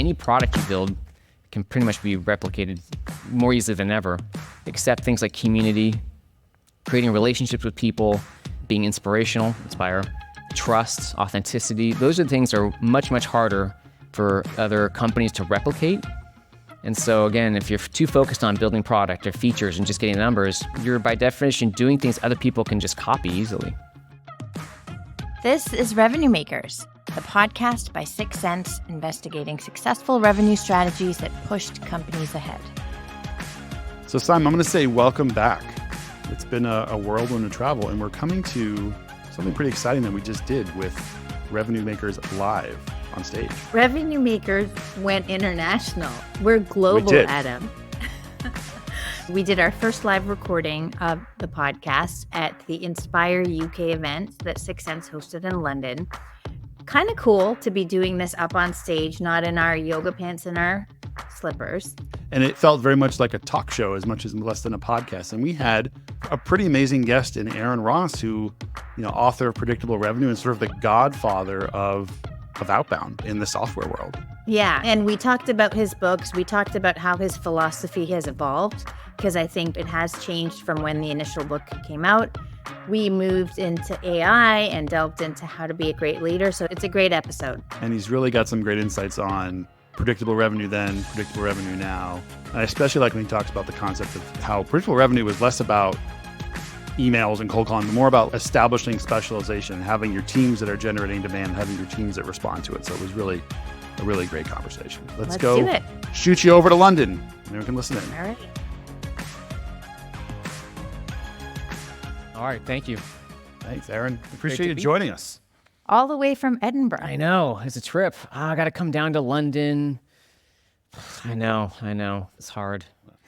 any product you build can pretty much be replicated more easily than ever, except things like community, creating relationships with people, being inspire, trust, authenticity. Those are things that are much, much harder for other companies to replicate. And so again, if you're too focused on building product or features and just getting numbers, you're by definition doing things other people can just copy easily. This is Revenue Makers, the podcast by 6 Sense investigating successful revenue strategies that pushed companies ahead. So Simon, I'm going to say welcome back. It's been a whirlwind of travel, and we're coming to something pretty exciting that we just did with Revenue Makers Live on stage. Revenue Makers went international. We're global, Adam. We did our first live recording of the podcast at the Inspire UK event that 6 Sense hosted in London. Kind of cool to be doing this up on stage, not in our yoga pants and our slippers. And it felt very much like a talk show as much as less than a podcast. And we had a pretty amazing guest in Aaron Ross, who, author of Predictable Revenue and sort of the godfather of outbound in the software world. Yeah, and we talked about his books. We talked about how his philosophy has evolved, because I think it has changed from when the initial book came out. We moved into AI and delved into how to be a great leader. So it's a great episode. And he's really got some great insights on predictable revenue then, predictable revenue now. And I especially like when he talks about the concept of how predictable revenue was less about emails and cold calling, but more about establishing specialization, having your teams that are generating demand, having your teams that respond to it. So it was really a really great conversation. Let's go do it. Shoot you over to London, and everyone can listen in. All right. All right, thank you. Thanks, Aaron. Appreciate you joining us. All the way from Edinburgh. I know, it's a trip. I got to come down to London. I know, it's hard.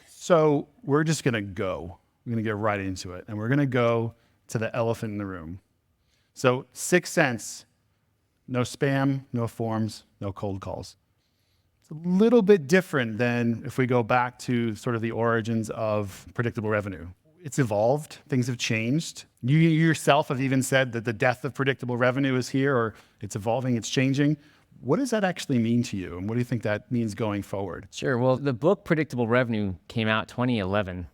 So we're just going to go. We're going to get right into it. And we're going to go to the elephant in the room. So 6 Sense, no spam, no forms, no cold calls. It's a little bit different than if we go back to sort of the origins of predictable revenue. It's evolved. Things have changed. You yourself have even said that the death of predictable revenue is here, or it's evolving, it's changing. What does that actually mean to you? And what do you think that means going forward? Sure. Well, the book Predictable Revenue came out 2011.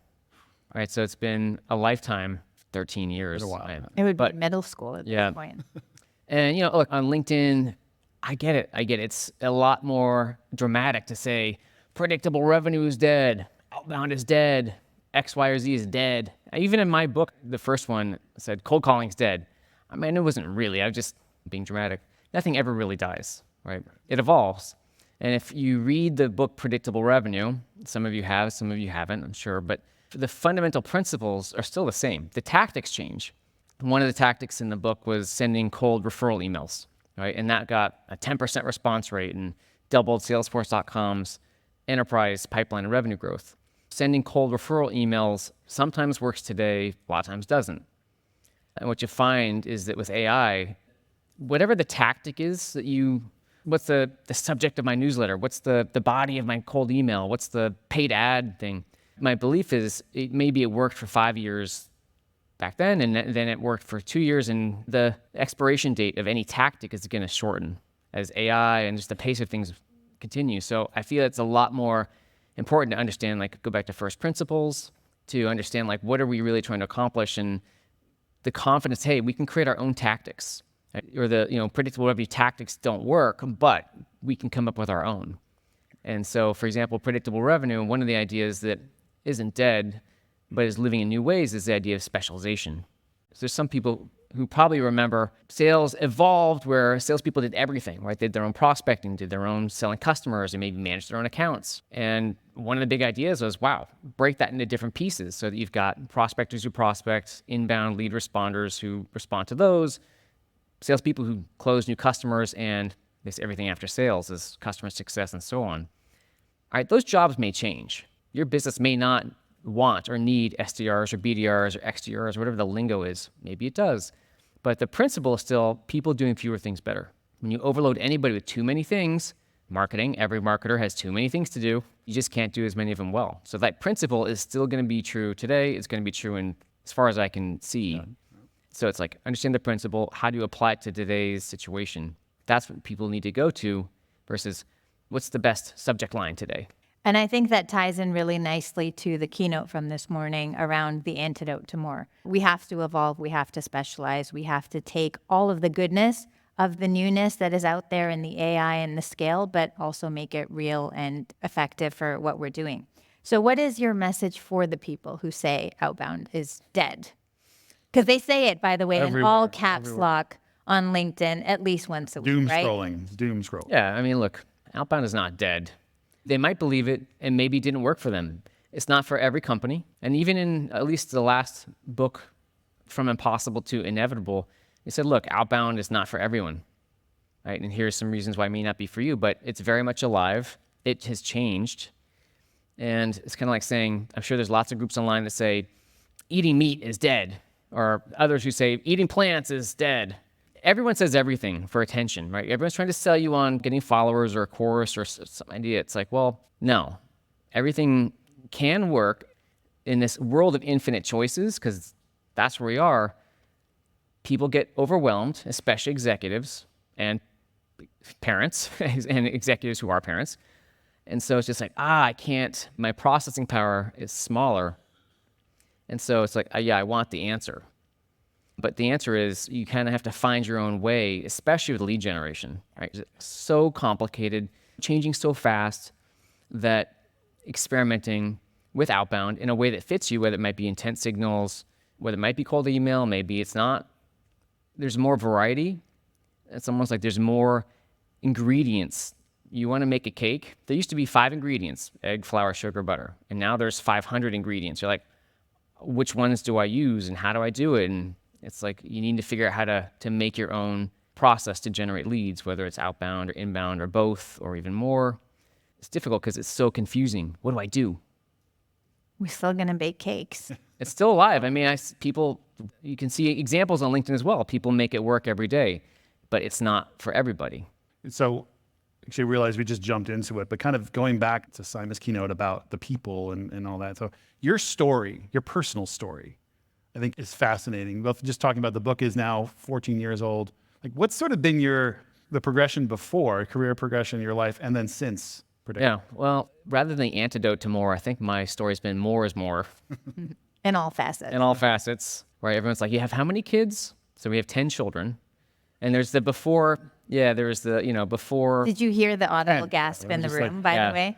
All right, so it's been a lifetime, 13 years. Been a while. It would be middle school at this point. And, look, on LinkedIn, I get it. It's a lot more dramatic to say predictable revenue is dead, outbound is dead, X, Y, or Z is dead. Even in my book, the first one said cold calling's dead. I mean, it wasn't really. I was just being dramatic. Nothing ever really dies, right? It evolves. And if you read the book Predictable Revenue, some of you have, some of you haven't, I'm sure, but the fundamental principles are still the same. The tactics change. One of the tactics in the book was sending cold referral emails, right? And that got a 10% response rate and doubled Salesforce.com's enterprise pipeline and revenue growth. Sending cold referral emails sometimes works today, a lot of times doesn't. And what you find is that with AI, whatever the tactic is what's the subject of my newsletter? What's the body of my cold email? What's the paid ad thing? My belief is maybe it worked for 5 years back then, and then it worked for 2 years, and the expiration date of any tactic is going to shorten as AI and just the pace of things continue. So I feel it's a lot more important to understand, go back to first principles, to understand, what are we really trying to accomplish, and the confidence, hey, we can create our own tactics, right? Or the, predictable revenue tactics don't work, but we can come up with our own. And so, for example, predictable revenue, one of the ideas that isn't dead, but is living in new ways, is the idea of specialization. So there's some people who probably remember sales evolved where salespeople did everything, right? They did their own prospecting, did their own selling customers, and maybe managed their own accounts. And one of the big ideas was, wow, break that into different pieces so that you've got prospectors who prospect, inbound lead responders who respond to those, salespeople who close new customers, and this everything after sales is customer success and so on. All right, those jobs may change. Your business may not want or need SDRs or BDRs or XDRs or whatever the lingo is. Maybe it does. But the principle is still people doing fewer things better. When you overload anybody with too many things, marketing, every marketer has too many things to do. You just can't do as many of them well. So that principle is still going to be true today. It's going to be true in as far as I can see. Yeah. So it's understand the principle. How do you apply it to today's situation? That's what people need to go to versus What's the best subject line today? And I think that ties in really nicely to the keynote from this morning around the antidote to more. We have to evolve. We have to specialize. We have to take all of the goodness of the newness that is out there in the AI and the scale, but also make it real and effective for what we're doing. So what is your message for the people who say outbound is dead? Because they say it, by the way, in all caps lock on LinkedIn at least once a week, right? Doom scrolling. Yeah, I mean, look, outbound is not dead. They might believe it and maybe it didn't work for them. It's not for every company. And even in at least the last book, From Impossible to Inevitable, they said, look, outbound is not for everyone, right? And here's some reasons why it may not be for you, but it's very much alive. It has changed. And it's kind of like saying, I'm sure there's lots of groups online that say, eating meat is dead, or others who say, eating plants is dead. Everyone says everything for attention, right? Everyone's trying to sell you on getting followers or a course or some idea. It's like, well, no. Everything can work in this world of infinite choices, because that's where we are. People get overwhelmed, especially executives and parents and executives who are parents. And so it's just like, I can't, my processing power is smaller. And so it's like, yeah, I want the answer. But the answer is you kind of have to find your own way, especially with lead generation, right? It's so complicated, changing so fast that experimenting with outbound in a way that fits you, whether it might be intent signals, whether it might be cold email, maybe it's not. There's more variety. It's almost like there's more ingredients. You want to make a cake. There used to be 5 ingredients, egg, flour, sugar, butter. And now there's 500 ingredients. You're like, which ones do I use and how do I do it? And it's like you need to figure out how to make your own process to generate leads, whether it's outbound or inbound or both or even more. It's difficult because it's so confusing. What do I do? We're still going to bake cakes. It's still alive. I mean, people, you can see examples on LinkedIn as well. People make it work every day, but it's not for everybody. So actually realized we just jumped into it, but kind of going back to Simon's keynote about the people and all that. So your story, your personal story, I think is fascinating. Both just talking about the book is now 14 years old. Like what's sort of been the progression before, career progression in your life, and then since? Yeah, well, rather than the antidote to more, I think my story's been more is more. In all facets. In all facets, right? Everyone's like, you have how many kids? So we have 10 children. And there's the before, there's the, before. Did you hear the audible gasp in the room, by the way?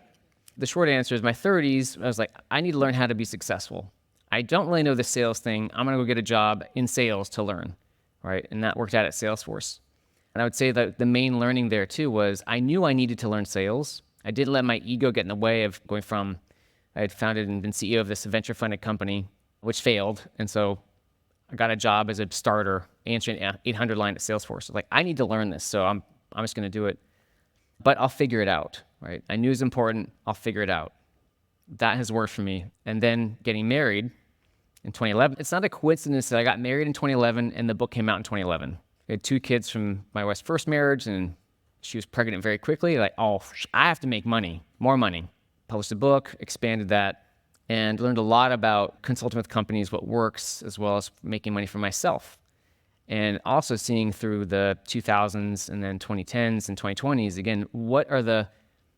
The short answer is my 30s, I was like, I need to learn how to be successful. I don't really know the sales thing. I'm going to go get a job in sales to learn, right? And that worked out at Salesforce. And I would say that the main learning there too was I knew I needed to learn sales. I didn't let my ego get in the way of going from, I had founded and been CEO of this venture funded company, which failed. And so I got a job as a starter answering 800 line at Salesforce. Like, I need to learn this, so I'm just going to do it. But I'll figure it out, right? I knew it was important. I'll figure it out. That has worked for me. And then getting married in 2011. It's not a coincidence that I got married in 2011 and the book came out in 2011. I had 2 kids from my wife's first marriage, and she was pregnant very quickly. Like, I have to make money, more money. Published a book, expanded that, and learned a lot about consulting with companies, what works, as well as making money for myself. And also seeing through the 2000s and then 2010s and 2020s, again, what are the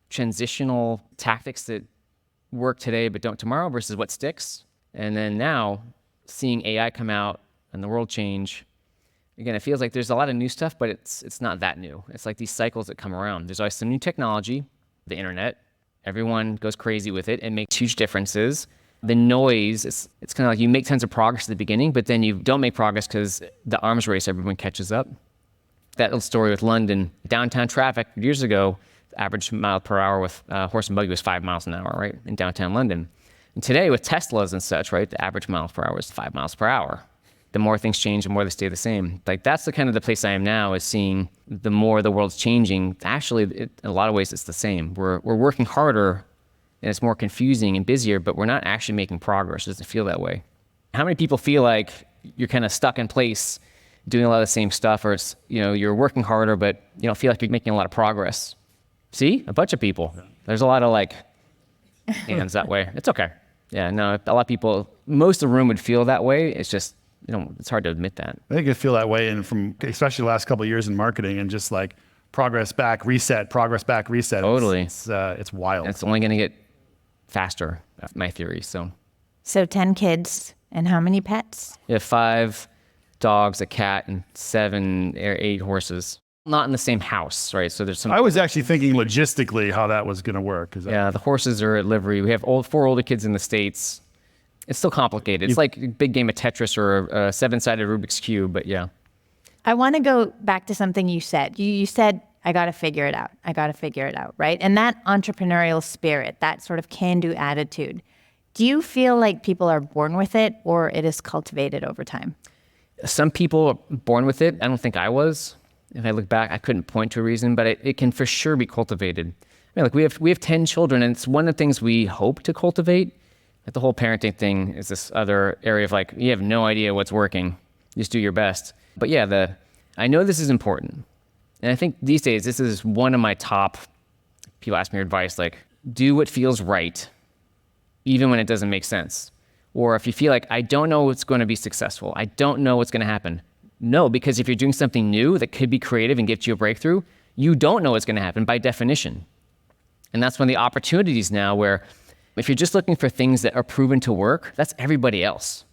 transitional tactics that work today but don't tomorrow versus what sticks? And then now, seeing AI come out and the world change, again, it feels like there's a lot of new stuff, but it's not that new. It's like these cycles that come around. There's always some new technology, the internet. Everyone goes crazy with it and makes huge differences. The noise, it's kind of like you make tons of progress at the beginning, but then you don't make progress because the arms race, everyone catches up. That little story with London, downtown traffic years ago, the average mile per hour with horse and buggy was 5 miles an hour, right, in downtown London. And today with Teslas and such, right, the average mile per hour is 5 miles per hour. The more things change, the more they stay the same. Like, that's the kind of the place I am now, is seeing the more the world's changing. Actually, in a lot of ways, it's the same. We're working harder, and it's more confusing and busier, but we're not actually making progress. It doesn't feel that way. How many people feel like you're kind of stuck in place doing a lot of the same stuff, or it's, you're working harder, but you don't feel like you're making a lot of progress? See? A bunch of people. There's a lot of hands that way. It's okay. Yeah, no, a lot of people, most of the room would feel that way. It's just, it's hard to admit that. I think I feel that way, and from especially the last couple of years in marketing and just progress back, reset, progress back, reset. Totally. It's wild. It's only going to get faster, my theory. So 10 kids and how many pets? you have 5 dogs, a cat, and 7 or 8 horses. Not in the same house, right? So there's some. I was actually thinking logistically how that was going to work. Yeah, the horses are at livery. We have 4 older kids in the States. It's still complicated. It's like a big game of Tetris or a 7-sided Rubik's Cube, but yeah. I want to go back to something you said. You said, I got to figure it out. I got to figure it out, right? And that entrepreneurial spirit, that sort of can-do attitude, do you feel like people are born with it or it is cultivated over time? Some people are born with it. I don't think I was. If I look back, I couldn't point to a reason, but it can for sure be cultivated. I mean, like we have 10 children, and it's one of the things we hope to cultivate. Like the whole parenting thing is this other area of like, you have no idea what's working. Just do your best. But yeah, I know this is important. And I think these days, this is one of my top, people ask me advice, like, do what feels right, even when it doesn't make sense. Or if you feel like, I don't know what's going to be successful. I don't know what's going to happen. No, because if you're doing something new that could be creative and get you a breakthrough, you don't know what's going to happen by definition. And that's one of the opportunities now where if you're just looking for things that are proven to work, that's everybody else.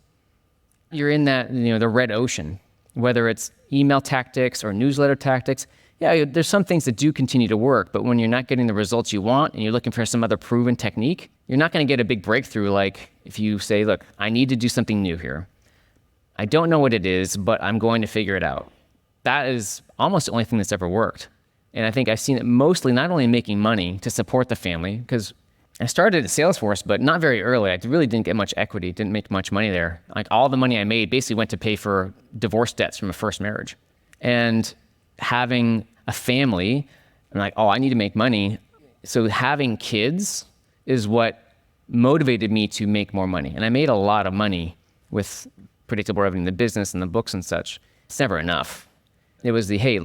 You're in that, the red ocean, whether it's email tactics or newsletter tactics. Yeah, there's some things that do continue to work, but when you're not getting the results you want and you're looking for some other proven technique, you're not going to get a big breakthrough like if you say, look, I need to do something new here. I don't know what it is, but I'm going to figure it out. That is almost the only thing that's ever worked. And I think I've seen it mostly not only making money to support the family, because I started at Salesforce, but not very early. I really didn't get much equity, didn't make much money there. Like all the money I made basically went to pay for divorce debts from a first marriage. And having a family, I'm like, I need to make money. So having kids is what motivated me to make more money. And I made a lot of money with predictable revenue in the business and the books and such. It's never enough. It was hey,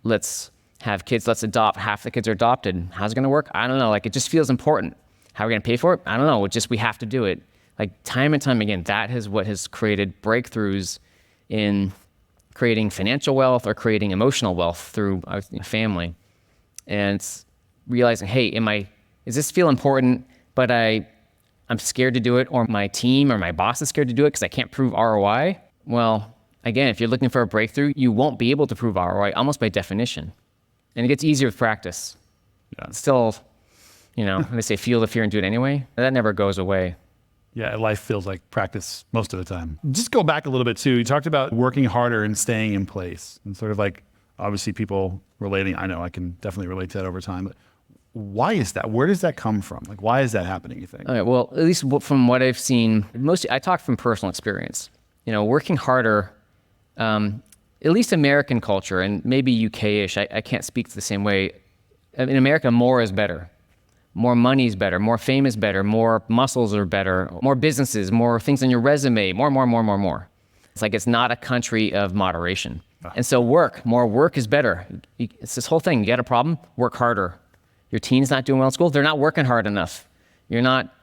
let's have kids, let's adopt. Half the kids are adopted. How's it going to work? I don't know. Like, it just feels important. How are we going to pay for it? I don't know. We have to do it. Like, time and time again, that is what has created breakthroughs in creating financial wealth or creating emotional wealth through a family. And it's realizing, hey, does this feel important, but I'm scared to do it, or my team or my boss is scared to do it because I can't prove ROI? Well, again, if you're looking for a breakthrough, you won't be able to prove ROI almost by definition. And it gets easier with practice. Yeah. It's still, they say feel the fear and do it anyway. That never goes away. Yeah, life feels like practice most of the time. Just go back a little bit too. You talked about working harder and staying in place. And sort of like, obviously people relating, I know I can definitely relate to that over time, but why is that? Where does that come from? Like, why is that happening, you think? All right, well, at least from what I've seen, I talk from personal experience. Working harder, at least American culture, and maybe UK-ish, I can't speak the same way. In America, more is better. More money is better. More fame is better. More muscles are better. More businesses, more things on your resume, more. It's like it's not a country of moderation. And so more work is better. It's this whole thing. You got a problem? Work harder. Your teen's not doing well in school? They're not working hard enough. You're not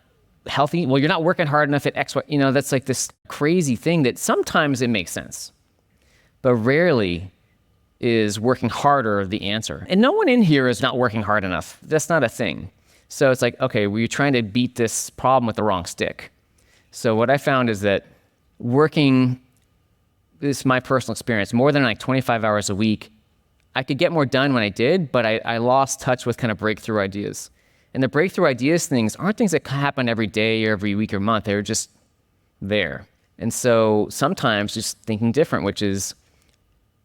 healthy? Well, you're not working hard enough at X, Y. That's like this crazy thing that sometimes it makes sense, but rarely is working harder the answer. And no one in here is not working hard enough. That's not a thing. So it's like, okay, well, you're trying to beat this problem with the wrong stick. So what I found is that working, this is my personal experience, more than like 25 hours a week, I could get more done when I did, but I lost touch with kind of breakthrough ideas. And the breakthrough ideas things aren't things that happen every day or every week or month. They're just there. And so sometimes just thinking different, which is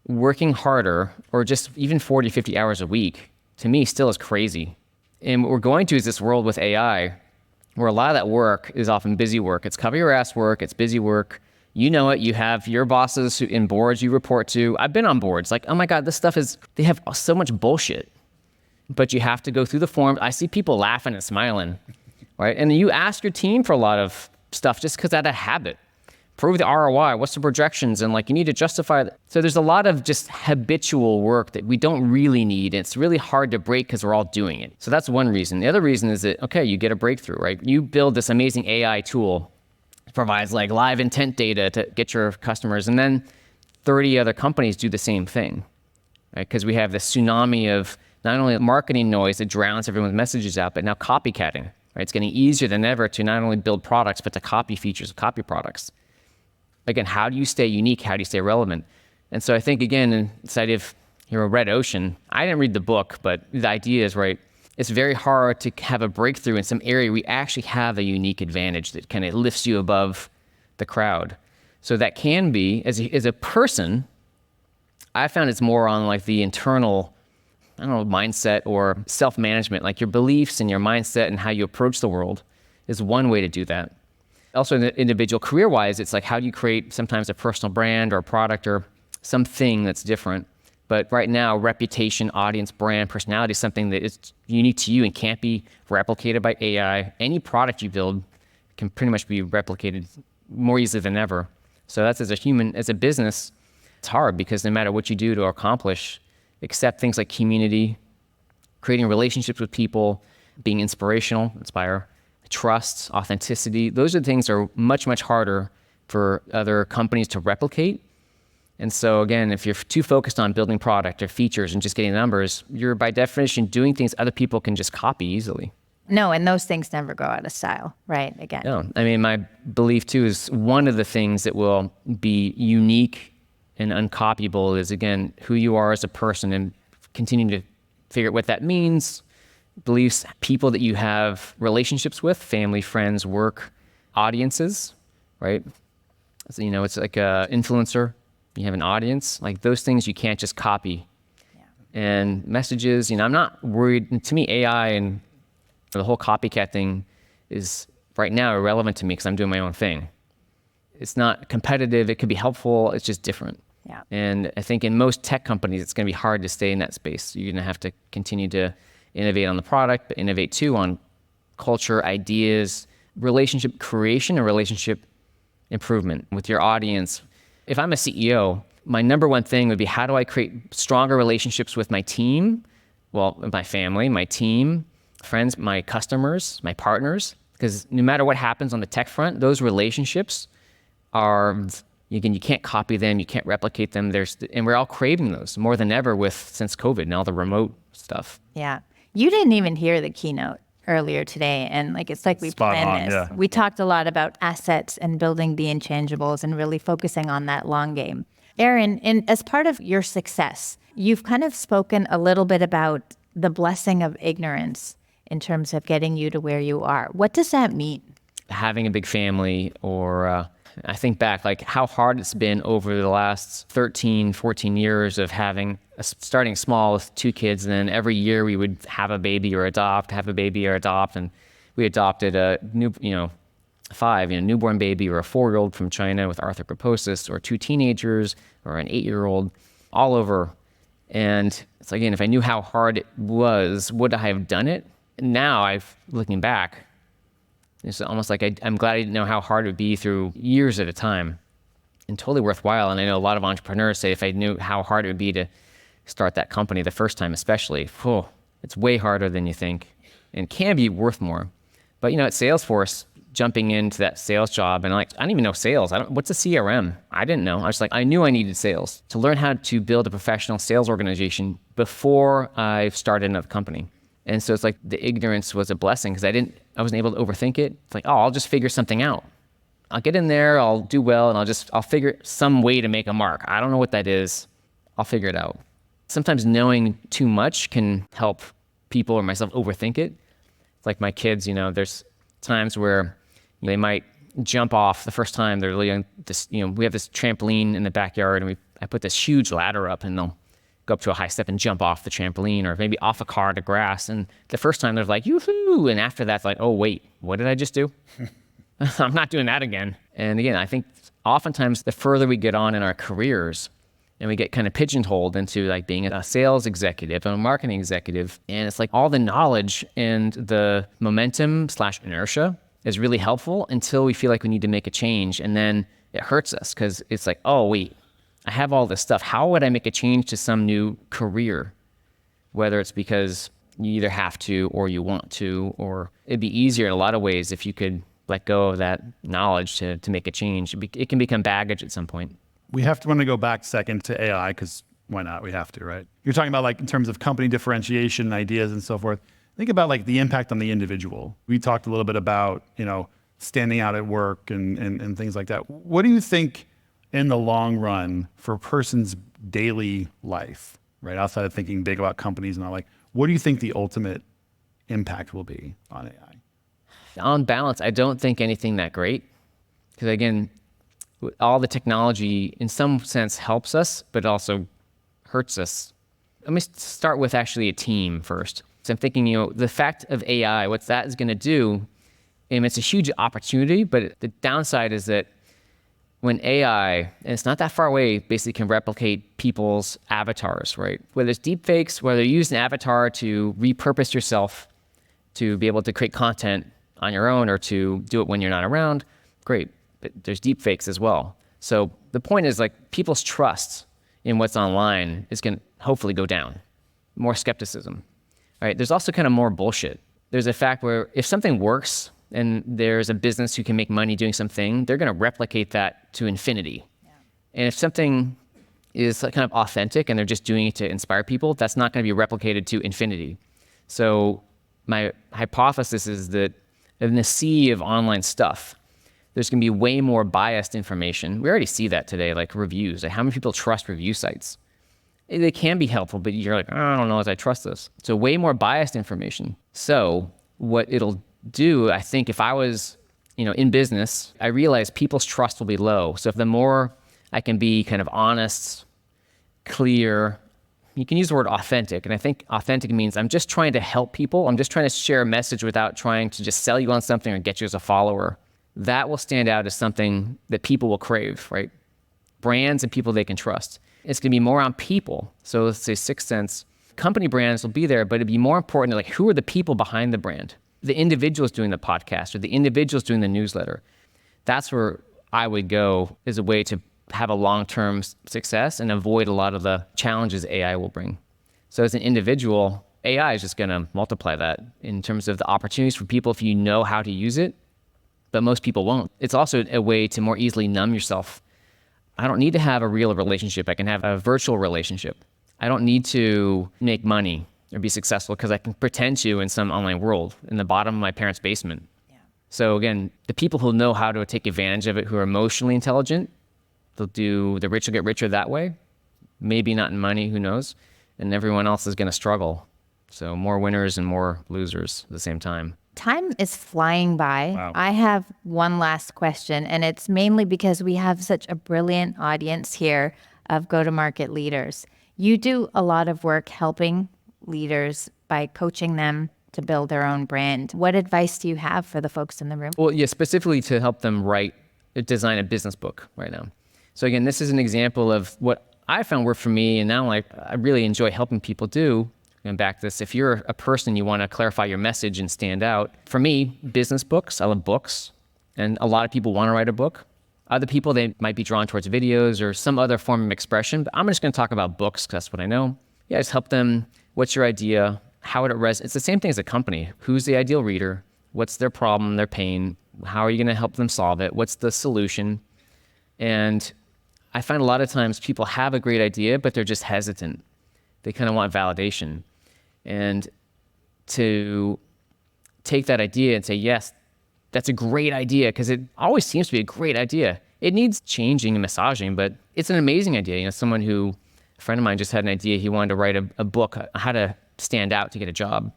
working harder, or just even 40, 50 hours a week, to me still is crazy. And what we're going to is this world with AI, where a lot of that work is often busy work. It's cover your ass work, it's busy work. You know it, you have your bosses in boards you report to. I've been on boards, like, oh my God, this stuff they have so much bullshit. But you have to go through the form. I see people laughing and smiling, right? And you ask your team for a lot of stuff just because out of habit. Prove the ROI, what's the projections, and like you need to justify that. So there's a lot of just habitual work that we don't really need. And it's really hard to break because we're all doing it. So that's one reason. The other reason is that, okay, you get a breakthrough, right? You build this amazing AI tool, provides like live intent data to get your customers, and then 30 other companies do the same thing. right? Because we have this tsunami of not only marketing noise that drowns everyone's messages out, but now copycatting, right? It's getting easier than ever to not only build products, but to copy features of copy products. Again, how do you stay unique? How do you stay relevant? And so I think, again, this idea of a red ocean, I didn't read the book, but the idea is, right, it's very hard to have a breakthrough in some area where we actually have a unique advantage that kind of lifts you above the crowd. So that can be, as a person, I found it's more on like the internal, I don't know, mindset or self-management, like your beliefs and your mindset and how you approach the world is one way to do that. Also, in the individual career-wise, it's like how do you create sometimes a personal brand or a product or something that's different. But right now, reputation, audience, brand, personality is something that is unique to you and can't be replicated by AI. Any product you build can pretty much be replicated more easily than ever. So that's, as a human, as a business, it's hard because no matter what you do to accomplish, except things like community, creating relationships with people, being inspirational, inspire, trust, authenticity, those are the things that are much, much harder for other companies to replicate. And so again, if you're too focused on building product or features and just getting numbers, you're by definition doing things other people can just copy easily. No, and those things never go out of style, right? Again. No, I mean, my belief too is one of the things that will be unique and uncopyable is, again, who you are as a person and continuing to figure out what that means, beliefs, people that you have relationships with, family, friends, work, audiences, right? So, it's like an influencer. You have an audience, like those things you can't just copy. Yeah. And messages, I'm not worried. To me, AI and the whole copycat thing is right now irrelevant to me because I'm doing my own thing. It's not competitive. It could be helpful. It's just different. Yeah. And I think in most tech companies, it's going to be hard to stay in that space. You're going to have to continue to innovate on the product, but innovate too on culture, ideas, relationship creation, and relationship improvement with your audience. If I'm a CEO, my number one thing would be how do I create stronger relationships with my team? Well, my family, my team, friends, my customers, my partners. Because no matter what happens on the tech front, those relationships are, again, you can't copy them, you can't replicate them. And we're all craving those more than ever since COVID and all the remote stuff. Yeah. You didn't even hear the keynote earlier today, and it's like we planned this. Yeah. We talked a lot about assets and building the intangibles and really focusing on that long game. Aaron, as part of your success, you've kind of spoken a little bit about the blessing of ignorance in terms of getting you to where you are. What does that mean? Having a big family, or I think back like how hard it's been over the last 13, 14 years of starting small with 2 kids, and then every year we would have a baby or adopt, and we adopted a newborn baby or a 4-year-old from China with arthroporosis, or 2 teenagers or an 8-year-old, all over. And it's like, again, if I knew how hard it was, would I have done it? Now looking back, it's almost like I'm glad I didn't know how hard it would be through years at a time, and totally worthwhile. And I know a lot of entrepreneurs say if I knew how hard it would be to start that company the first time, especially, it's way harder than you think and can be worth more. But, at Salesforce, jumping into that sales job, and I didn't even know sales. What's a CRM? I didn't know. I knew I needed sales to learn how to build a professional sales organization before I started another company. And so it's like the ignorance was a blessing because I wasn't able to overthink it. It's like, I'll just figure something out. I'll get in there, I'll do well, and I'll figure some way to make a mark. I don't know what that is. I'll figure it out. Sometimes knowing too much can help people or myself overthink it. It's like my kids, there's times where they might jump off the first time they're really young. We have this trampoline in the backyard, and I put this huge ladder up, and they'll go up to a high step and jump off the trampoline, or maybe off a car to grass. And the first time they're like, yoo-hoo. And after that's like, oh, wait, what did I just do? I'm not doing that again. And again, I think oftentimes the further we get on in our careers and we get kind of pigeonholed into like being a sales executive and a marketing executive, and it's like all the knowledge and the momentum/inertia is really helpful until we feel like we need to make a change. And then it hurts us because it's like, oh, wait, I have all this stuff. How would I make a change to some new career? Whether it's because you either have to or you want to, or it'd be easier in a lot of ways if you could let go of that knowledge to make a change. It can become baggage at some point. We want to go back second to AI because Why not? We have to, right? You're talking about like in terms of company differentiation, ideas and so forth. Think about like the impact on the individual. We talked a little bit about, standing out at work and things like that. What do you think in the long run for a person's daily life, right? Outside of thinking big about companies and all, like, what do you think the ultimate impact will be on AI? On balance, I don't think anything that great. Because again, all the technology in some sense helps us, but also hurts us. Let me start with actually a team first. So I'm thinking, the fact of AI, what that is going to do, and it's a huge opportunity, but the downside is that when AI, and it's not that far away, basically can replicate people's avatars, right? Whether it's deepfakes, whether you use an avatar to repurpose yourself to be able to create content on your own or to do it when you're not around, great. But there's deepfakes as well. So the point is like people's trust in what's online is going to hopefully go down. More skepticism, right? There's also kind of more bullshit. There's a fact where if something works and there's a business who can make money doing something, they're going to replicate that to infinity. Yeah. And if something is kind of authentic and they're just doing it to inspire people, that's not going to be replicated to infinity. So my hypothesis is that in the sea of online stuff, there's going to be way more biased information. We already see that today, like reviews. Like how many people trust review sites? They can be helpful, but you're like, I don't know if I trust this. So way more biased information. So what it'll do, I think if I was, in business, I realize people's trust will be low. So if the more I can be kind of honest, clear, you can use the word authentic. And I think authentic means I'm just trying to help people. I'm just trying to share a message without trying to just sell you on something or get you as a follower. That will stand out as something that people will crave, right? Brands and people they can trust. It's going to be more on people. So let's say Sixth Sense, company brands will be there, but it'd be more important, like who are the people behind the brand? The individuals doing the podcast or the individuals doing the newsletter. That's where I would go as a way to have a long-term success and avoid a lot of the challenges AI will bring. So as an individual, AI is just going to multiply that in terms of the opportunities for people if you know how to use it, but most people won't. It's also a way to more easily numb yourself. I don't need to have a real relationship. I can have a virtual relationship. I don't need to make money or be successful because I can pretend to in some online world in the bottom of my parents' basement. Yeah. So again, the people who know how to take advantage of it, who are emotionally intelligent, the rich will get richer that way. Maybe not in money, who knows? And everyone else is going to struggle. So more winners and more losers at the same time. Time is flying by. Wow. I have one last question, and it's mainly because we have such a brilliant audience here of go-to-market leaders. You do a lot of work helping leaders by coaching them to build their own brand. What advice do you have for the folks in the room? Well, yeah, specifically to help them design a business book right now. So again, this is an example of what I found worked for me, and now I really enjoy helping people do. Going back to this, if you're a person, you want to clarify your message and stand out. For me, business books, I love books, and a lot of people want to write a book. Other people, they might be drawn towards videos or some other form of expression, but I'm just going to talk about books because that's what I know. Yeah, just help them. What's your idea? How would it resonate? It's the same thing as a company. Who's the ideal reader? What's their problem, their pain? How are you going to help them solve it? What's the solution? And I find a lot of times people have a great idea, but they're just hesitant. They kind of want validation. And to take that idea and say, yes, that's a great idea, because it always seems to be a great idea. It needs changing and massaging, but it's an amazing idea. A friend of mine just had an idea. He wanted to write a book on how to stand out to get a job,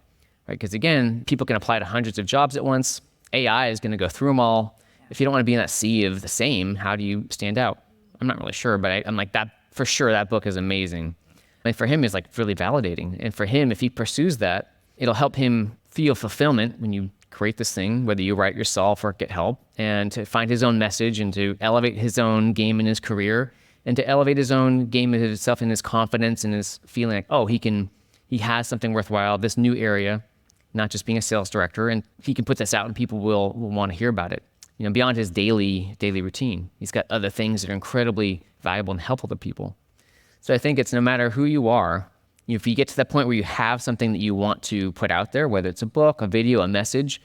right? Because again, people can apply to hundreds of jobs at once. AI is going to go through them all. If you don't want to be in that sea of the same, how do you stand out? I'm not really sure, but I'm like, that for sure, that book is amazing. And for him, it's like really validating. And for him, if he pursues that, it'll help him feel fulfillment when you create this thing, whether you write yourself or get help, and to find his own message and to elevate his own game in his career and to elevate his own game of himself in his confidence and his feeling like, oh, he has something worthwhile, this new area, not just being a sales director, and he can put this out and people will want to hear about it. Beyond his daily routine, he's got other things that are incredibly valuable and helpful to people. So I think it's no matter who you are, if you get to that point where you have something that you want to put out there, whether it's a book, a video, a message,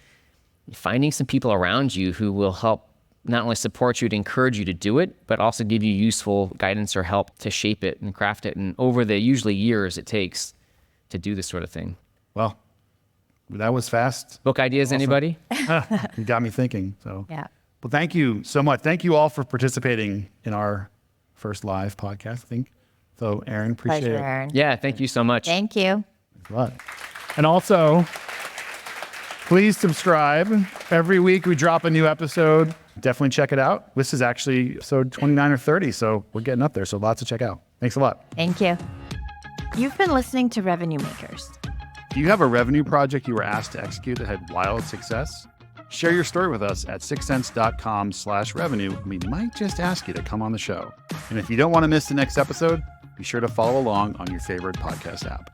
finding some people around you who will help not only support you to encourage you to do it, but also give you useful guidance or help to shape it and craft it. And over the usually years it takes to do this sort of thing. Well, that was fast. Book ideas, anybody? You got me thinking. So, Yeah. well, thank you so much. Thank you all for participating in our first live podcast, I think. So, Aaron, appreciate Pleasure, it. Aaron. Yeah, thank you so much. Thank you. Thanks a lot. And also, please subscribe. Every week we drop a new episode. Definitely check it out. This is actually episode 29 or 30, so we're getting up there. So lots to check out. Thanks a lot. Thank you. You've been listening to Revenue Makers. Do you have a revenue project you were asked to execute that had wild success? Share your story with us at sixcents.com/revenue. We might just ask you to come on the show. And if you don't want to miss the next episode, be sure to follow along on your favorite podcast app.